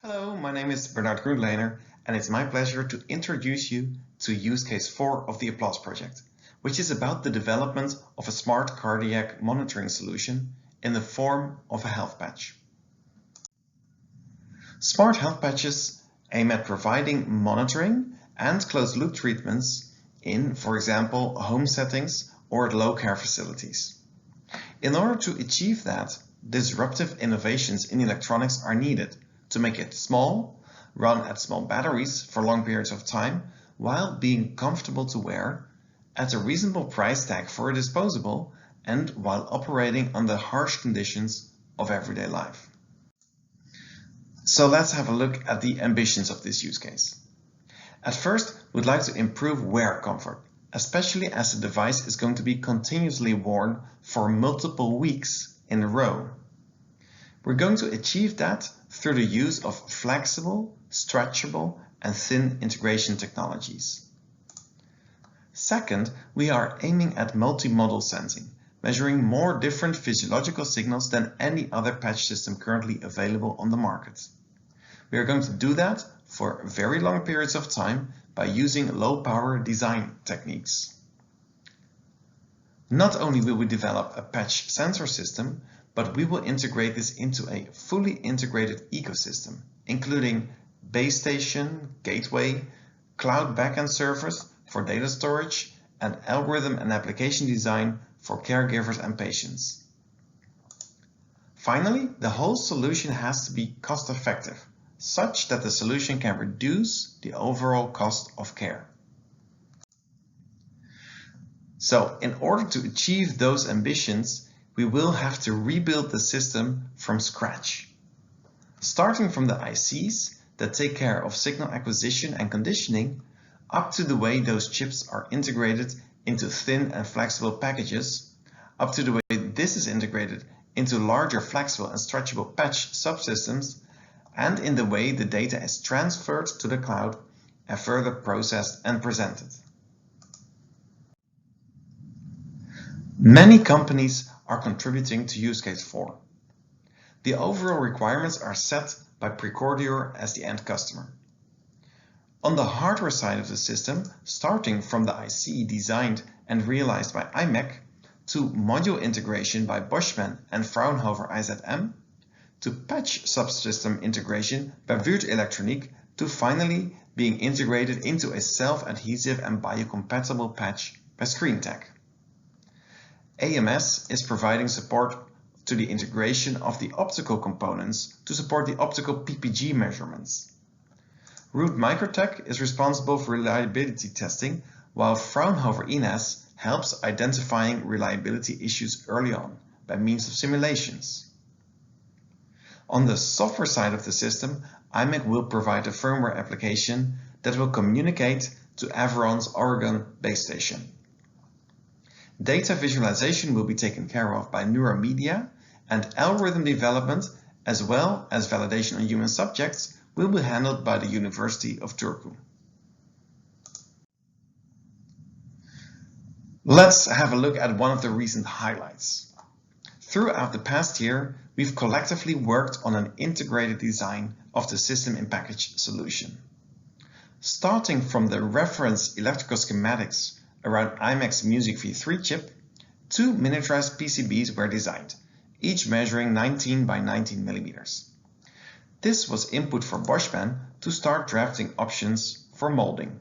Hello, my name is Bernard Groenlener, and it's my pleasure to introduce you to use case 4 of the Applause project, which is about the development of a smart cardiac monitoring solution in the form of a health patch. Smart health patches aim at providing monitoring and closed-loop treatments in, for example, home settings or at low care facilities. In order to achieve that, disruptive innovations in electronics are needed to make it small, run at small batteries for long periods of time, while being comfortable to wear, at a reasonable price tag for a disposable, and while operating under harsh conditions of everyday life. So let's have a look at the ambitions of this use case. At first, we'd like to improve wear comfort, especially as the device is going to be continuously worn for multiple weeks in a row. We're going to achieve that through the use of flexible, stretchable, and thin integration technologies. Second, we are aiming at multimodal sensing, measuring more different physiological signals than any other patch system currently available on the market. We are going to do that for very long periods of time by using low-power design techniques. Not only will we develop a patch sensor system, but we will integrate this into a fully integrated ecosystem, including base station, gateway, cloud backend servers for data storage, and algorithm and application design for caregivers and patients. Finally, the whole solution has to be cost-effective, such that the solution can reduce the overall cost of care. So, in order to achieve those ambitions, we will have to rebuild the system from scratch. Starting from the ICs that take care of signal acquisition and conditioning, up to the way those chips are integrated into thin and flexible packages, up to the way this is integrated into larger flexible and stretchable patch subsystems, and in the way the data is transferred to the cloud and further processed and presented. Many companies are contributing to use case 4. The overall requirements are set by Precordior as the end customer. On the hardware side of the system, starting from the IC designed and realized by IMEC, to module integration by Boschmann and Fraunhofer IZM, to patch subsystem integration by Würth Elektronik, to finally being integrated into a self-adhesive and biocompatible patch by ScreenTech. AMS is providing support to the integration of the optical components to support the optical PPG measurements. Root Microtech is responsible for reliability testing, while Fraunhofer INES helps identifying reliability issues early on by means of simulations. On the software side of the system, IMEC will provide a firmware application that will communicate to Averon's Oregon base station. Data visualization will be taken care of by Neuromedia, and algorithm development, as well as validation on human subjects, will be handled by the University of Turku. Let's have a look at one of the recent highlights. Throughout the past year, we've collectively worked on an integrated design of the system-in-package solution. Starting from the reference electrical schematics around IMEC's Music V3 chip, 2 miniaturized PCBs were designed, each measuring 19 by 19 millimeters. This was input for Boschmann to start drafting options for molding.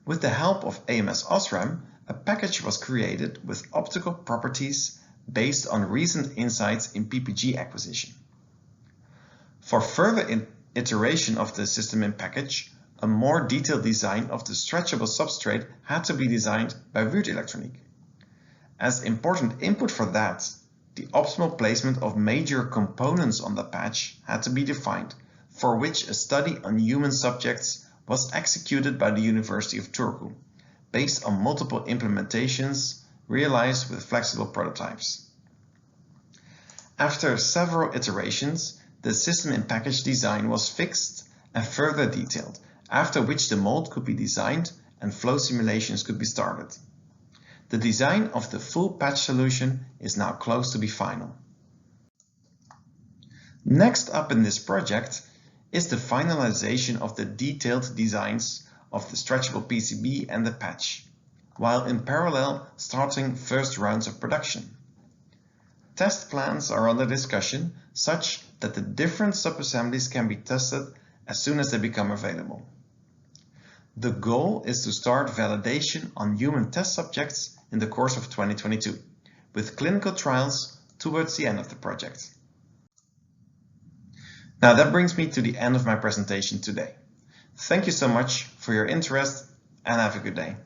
With the help of AMS OSRAM, a package was created with optical properties based on recent insights in PPG acquisition. For further iteration of the system-in-package, a more detailed design of the stretchable substrate had to be designed by Würth Elektronik. As important input for that, the optimal placement of major components on the patch had to be defined, for which a study on human subjects was executed by the University of Turku, based on multiple implementations realized with flexible prototypes. After several iterations, the system-in-package design was fixed and further detailed, after which the mold could be designed and flow simulations could be started. The design of the full patch solution is now close to be final. Next up in this project is the finalization of the detailed designs of the stretchable PCB and the patch, while in parallel starting first rounds of production. Test plans are under discussion such that the different sub-assemblies can be tested as soon as they become available. The goal is to start validation on human test subjects in the course of 2022, with clinical trials towards the end of the project. Now that brings me to the end of my presentation today. Thank you so much for your interest and have a good day.